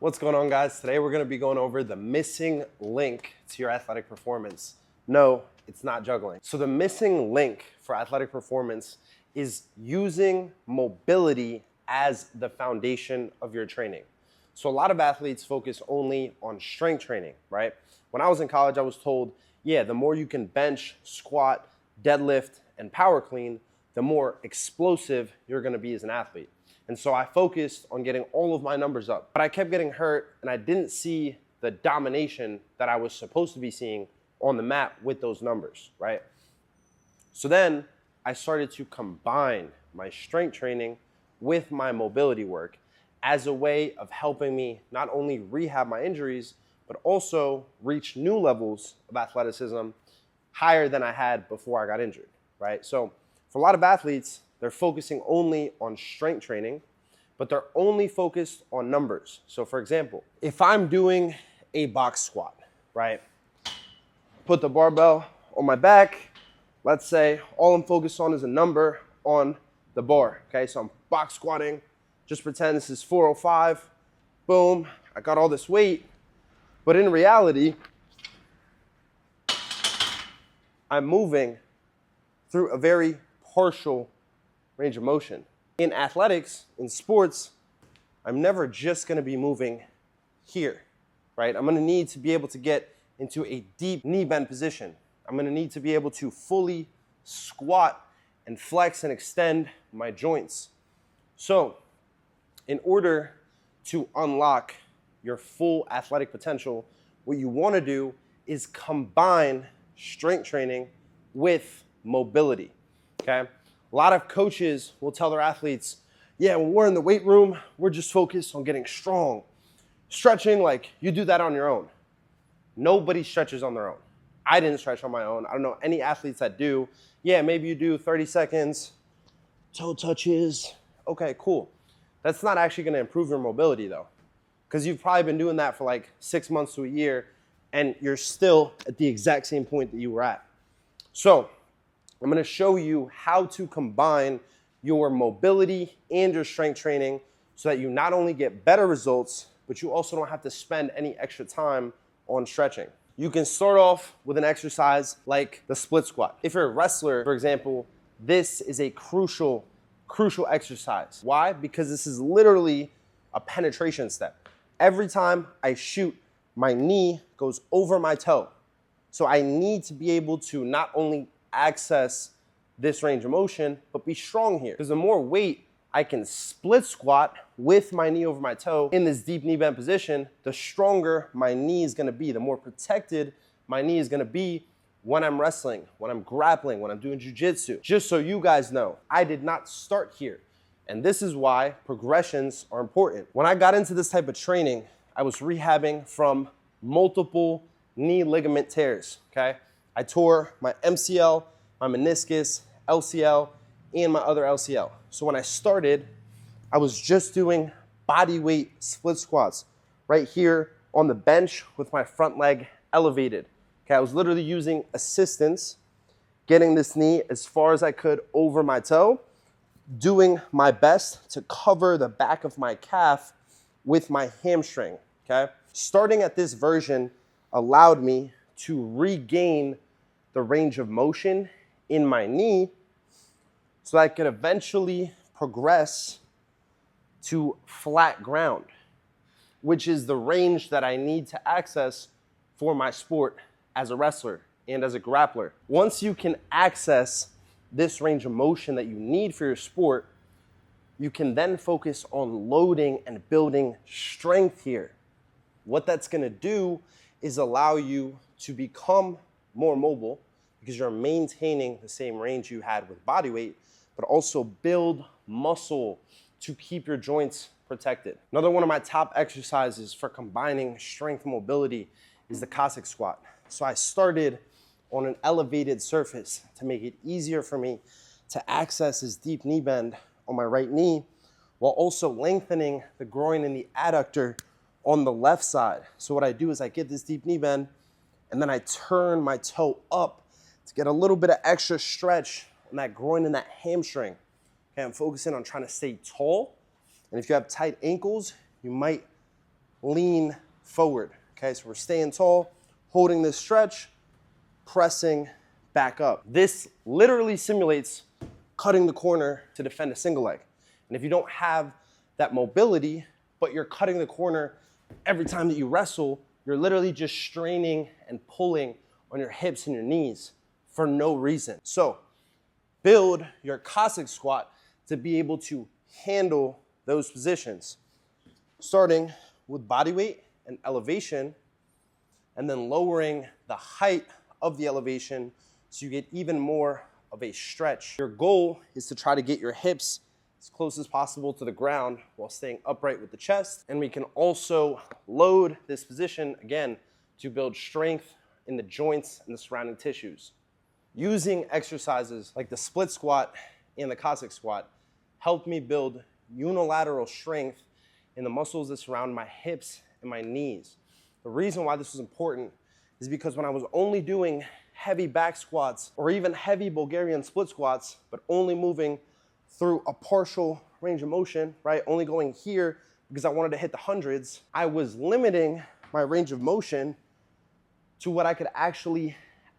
What's going on, guys? Today we're going to be going over the missing link to your athletic performance. No, it's not juggling. So the missing link for athletic performance is using mobility as the foundation of your training. So a lot of athletes focus only on strength training, right? When I was in college, I was told, yeah, the more you can bench, squat, deadlift, and power clean, the more explosive you're going to be as an athlete. And so I focused on getting all of my numbers up, but I kept getting hurt and I didn't see the domination that I was supposed to be seeing on the mat with those numbers, right? So then I started to combine my strength training with my mobility work as a way of helping me not only rehab my injuries, but also reach new levels of athleticism higher than I had before I got injured, right? So for a lot of athletes, they're focusing only on strength training, but they're only focused on numbers. So for example, if I'm doing a box squat, right? Put the barbell on my back. Let's say all I'm focused on is a number on the bar, okay? So I'm box squatting. Just pretend this is 405. Boom, I got all this weight. But in reality, I'm moving through a very partial range of motion. In athletics, in sports, I'm never just gonna be moving here, right? I'm gonna need to be able to get into a deep knee bend position. I'm gonna need to be able to fully squat and flex and extend my joints. So, in order to unlock your full athletic potential, what you wanna do is combine strength training with mobility, okay? A lot of coaches will tell their athletes, yeah, when we're in the weight room, we're just focused on getting strong. Stretching, like, you do that on your own. Nobody stretches on their own. I didn't stretch on my own. I don't know any athletes that do. Yeah, maybe you do 30 seconds, toe touches. Okay, cool. That's not actually gonna improve your mobility though, because you've probably been doing that for like 6 months to a year and you're still at the exact same point that you were at. So, I'm gonna show you how to combine your mobility and your strength training so that you not only get better results, but you also don't have to spend any extra time on stretching. You can start off with an exercise like the split squat. If you're a wrestler, for example, this is a crucial exercise. Why? Because this is literally a penetration step. Every time I shoot, my knee goes over my toe. So I need to be able to not only access this range of motion, but be strong here. Because the more weight I can split squat with my knee over my toe in this deep knee bend position, the stronger my knee is gonna be, the more protected my knee is gonna be when I'm wrestling, when I'm grappling, when I'm doing jujitsu. Just so you guys know, I did not start here. And this is why progressions are important. When I got into this type of training, I was rehabbing from multiple knee ligament tears, okay? I tore my MCL, my meniscus, LCL, and my other LCL. So when I started, I was just doing body weight split squats right here on the bench with my front leg elevated. Okay, I was literally using assistance, getting this knee as far as I could over my toe, doing my best to cover the back of my calf with my hamstring, okay? Starting at this version allowed me to regain the range of motion in my knee so I could eventually progress to flat ground, which is the range that I need to access for my sport as a wrestler and as a grappler. Once you can access this range of motion that you need for your sport, you can then focus on loading and building strength here. What that's gonna do is allow you to become more mobile because you're maintaining the same range you had with body weight, but also build muscle to keep your joints protected. Another one of my top exercises for combining strength and mobility is the Cossack squat. So I started on an elevated surface to make it easier for me to access this deep knee bend on my right knee while also lengthening the groin and the adductor on the left side. So what I do is I get this deep knee bend and then I turn my toe up to get a little bit of extra stretch on that groin and that hamstring. Okay, I'm focusing on trying to stay tall. And if you have tight ankles, you might lean forward. Okay, so we're staying tall, holding this stretch, pressing back up. This literally simulates cutting the corner to defend a single leg. And if you don't have that mobility, but you're cutting the corner every time that you wrestle, you're literally just straining and pulling on your hips and your knees for no reason. So build your Cossack squat to be able to handle those positions, starting with body weight and elevation, and then lowering the height of the elevation so you get even more of a stretch. Your goal is to try to get your hips as close as possible to the ground while staying upright with the chest. And we can also load this position, again, to build strength in the joints and the surrounding tissues. Using exercises like the split squat and the Cossack squat helped me build unilateral strength in the muscles that surround my hips and my knees. The reason why this was important is because when I was only doing heavy back squats or even heavy Bulgarian split squats, but only moving through a partial range of motion, right? Only going here because I wanted to hit the hundreds, I was limiting my range of motion to what I could actually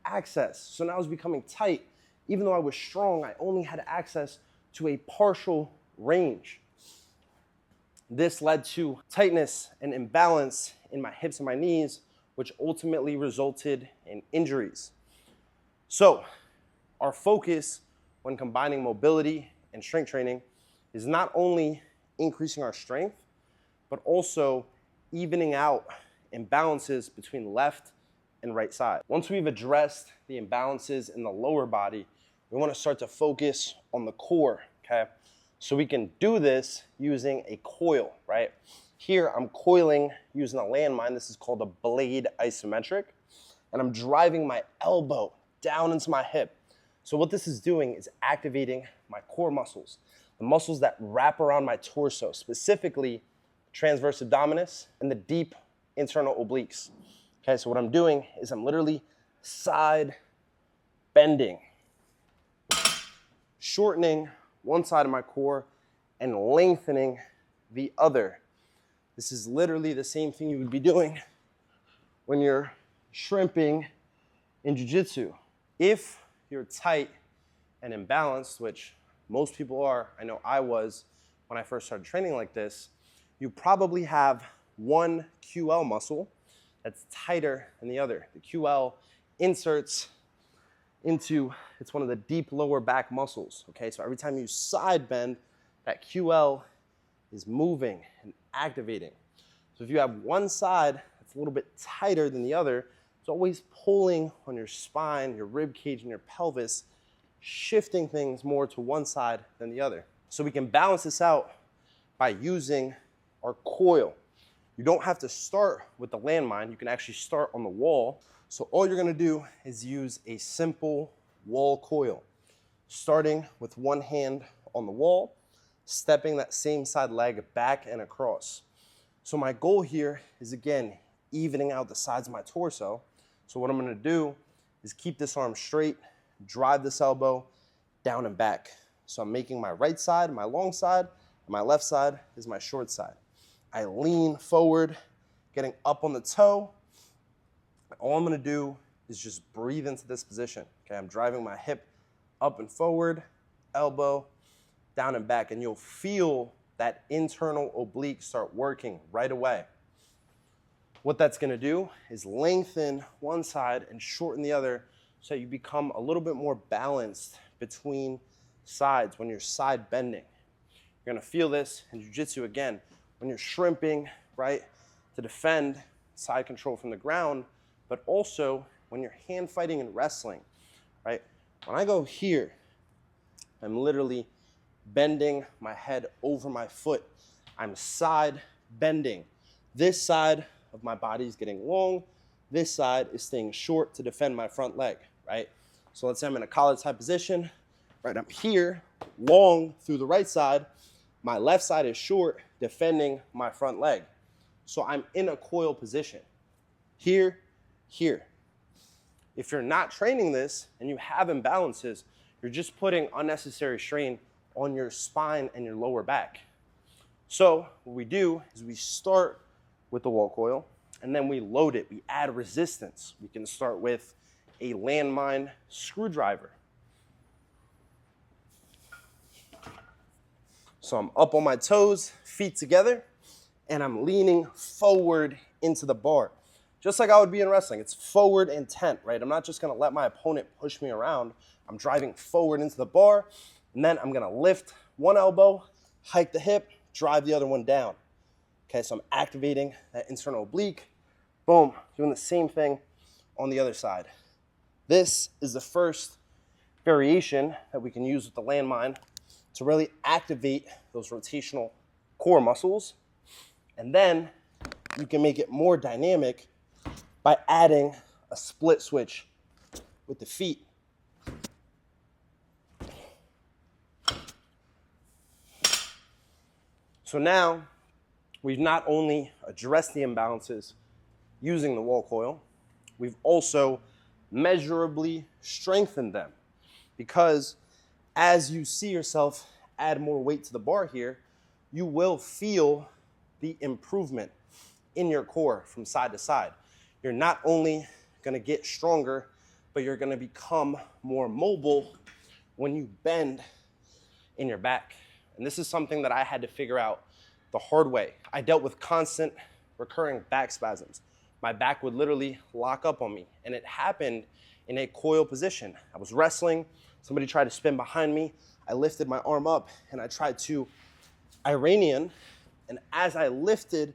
access. So now I was becoming tight. Even though I was strong, I only had access to a partial range. This led to tightness and imbalance in my hips and my knees, which ultimately resulted in injuries. So our focus when combining mobility and strength training is not only increasing our strength, but also evening out imbalances between left and right side. Once we've addressed the imbalances in the lower body, we want to start to focus on the core, okay? So we can do this using a coil, right? Here I'm coiling using a landmine. This is called a blade isometric. And I'm driving my elbow down into my hip. So what this is doing is activating my core muscles, the muscles that wrap around my torso, specifically transverse abdominis and the deep internal obliques. Okay, so what I'm doing is I'm literally side bending, shortening one side of my core and lengthening the other. This is literally the same thing you would be doing when you're shrimping in jiu-jitsu. If you're tight and imbalanced, which most people are, I know I was when I first started training like this, you probably have one QL muscle that's tighter than the other. The QL inserts into, it's one of the deep lower back muscles, okay? So every time you side bend, that QL is moving and activating. So if you have one side that's a little bit tighter than the other, it's always pulling on your spine, your rib cage, and your pelvis, shifting things more to one side than the other. So we can balance this out by using our coil. You don't have to start with the landmine. You can actually start on the wall. So all you're gonna do is use a simple wall coil, starting with one hand on the wall, stepping that same side leg back and across. So my goal here is, again, evening out the sides of my torso. So what I'm gonna do is keep this arm straight, drive this elbow down and back. So I'm making my right side my long side, and my left side is my short side. I lean forward, getting up on the toe. All I'm gonna do is just breathe into this position. Okay, I'm driving my hip up and forward, elbow, down and back, and you'll feel that internal oblique start working right away. What that's gonna do is lengthen one side and shorten the other so you become a little bit more balanced between sides when you're side bending. You're gonna feel this in jiu-jitsu again. When you're shrimping, right, to defend side control from the ground, but also when you're hand fighting and wrestling, right? When I go here, I'm literally bending my head over my foot. I'm side bending. This side of my body is getting long. This side is staying short to defend my front leg, right? So let's say I'm in a collar type position, right? I'm here, long through the right side. My left side is short, defending my front leg. So I'm in a coil position. Here, here. If you're not training this and you have imbalances, you're just putting unnecessary strain on your spine and your lower back. So what we do is we start with the wall coil, and then we load it. We add resistance. We can start with a landmine screwdriver. So I'm up on my toes, feet together, and I'm leaning forward into the bar. Just like I would be in wrestling. It's forward intent, right? I'm not just gonna let my opponent push me around. I'm driving forward into the bar, and then I'm gonna lift one elbow, hike the hip, drive the other one down. Okay, so I'm activating that internal oblique. Boom, doing the same thing on the other side. This is the first variation that we can use with the landmine to really activate those rotational core muscles. And then you can make it more dynamic by adding a split switch with the feet. So now we've not only addressed the imbalances using the wall coil, we've also measurably strengthened them, because as you see yourself add more weight to the bar here, you will feel the improvement in your core from side to side. You're not only gonna get stronger, but you're gonna become more mobile when you bend in your back. And this is something that I had to figure out the hard way. I dealt with constant recurring back spasms. My back would literally lock up on me, and it happened in a coil position. I was wrestling, somebody tried to spin behind me, I lifted my arm up and I tried to Iranian, and as I lifted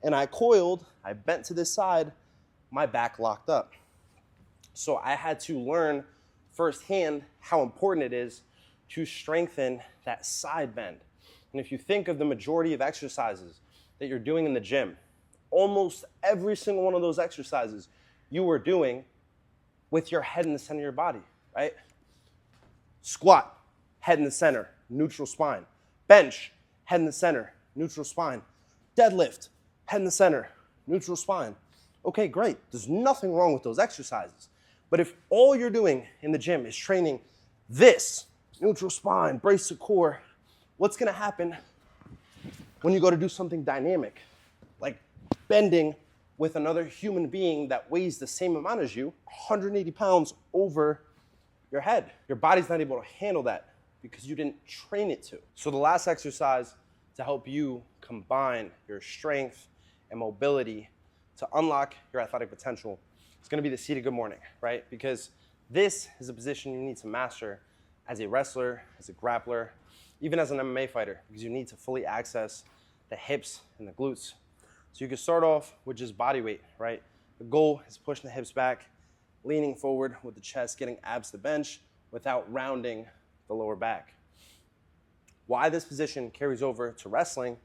and I coiled, I bent to this side, my back locked up. So I had to learn firsthand how important it is to strengthen that side bend. And if you think of the majority of exercises that you're doing in the gym, almost every single one of those exercises you are doing with your head in the center of your body, right? Squat, head in the center, neutral spine. Bench, head in the center, neutral spine. Deadlift, head in the center, neutral spine. Okay, great. There's nothing wrong with those exercises. But if all you're doing in the gym is training this, neutral spine, brace the core, what's gonna happen when you go to do something dynamic, like bending with another human being that weighs the same amount as you, 180 pounds over your head? Your body's not able to handle that because you didn't train it to. So the last exercise to help you combine your strength and mobility to unlock your athletic potential is gonna be the seated good morning, right? Because this is a position you need to master as a wrestler, as a grappler, even as an MMA fighter, because you need to fully access the hips and the glutes. So you can start off with just body weight, right? The goal is pushing the hips back, leaning forward with the chest, getting abs to bench without rounding the lower back. Why this position carries over to wrestling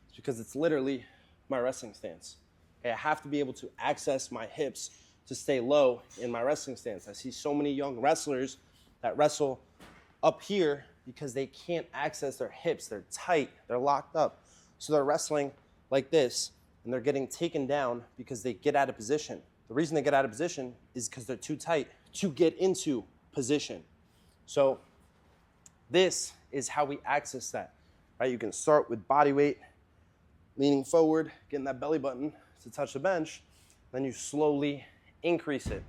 is because it's literally my wrestling stance. Okay, I have to be able to access my hips to stay low in my wrestling stance. I see so many young wrestlers that wrestle up here because they can't access their hips. They're tight, they're locked up. So they're wrestling like this, and they're getting taken down because they get out of position. The reason they get out of position is because they're too tight to get into position. So this is how we access that, right? You can start with body weight, leaning forward, getting that belly button to touch the bench, then you slowly increase it.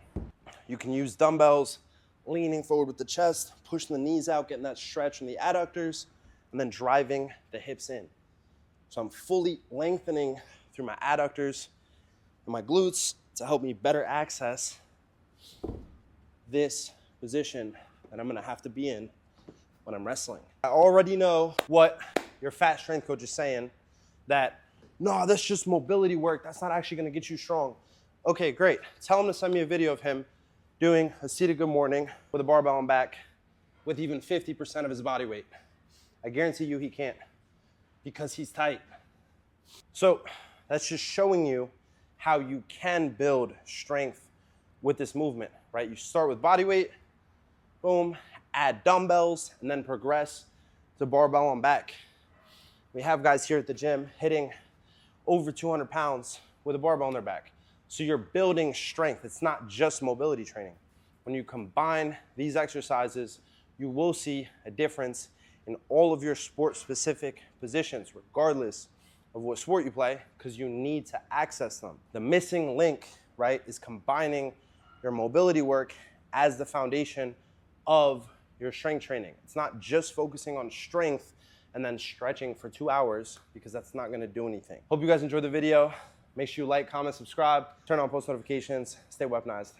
You can use dumbbells, leaning forward with the chest, pushing the knees out, getting that stretch in the adductors, and then driving the hips in. So I'm fully lengthening through my adductors and my glutes to help me better access this position that I'm gonna have to be in when I'm wrestling. I already know what your fat strength coach is saying, that, no, that's just mobility work. That's not actually gonna get you strong. Okay, great. Tell him to send me a video of him doing a seated good morning with a barbell on back with even 50% of his body weight. I guarantee you he can't, because he's tight. So that's just showing you how you can build strength with this movement, right? You start with body weight, boom, add dumbbells, and then progress to barbell on back. We have guys here at the gym hitting over 200 pounds with a barbell on their back. So you're building strength. It's not just mobility training. When you combine these exercises, you will see a difference in all of your sport-specific positions, regardless of what sport you play because you need to access them. The missing link, right, is combining your mobility work as the foundation of your strength training. It's not just focusing on strength and then stretching for 2 hours because that's not gonna do anything. Hope you guys enjoyed the video. Make sure you like, comment, subscribe, turn on post notifications, stay weaponized.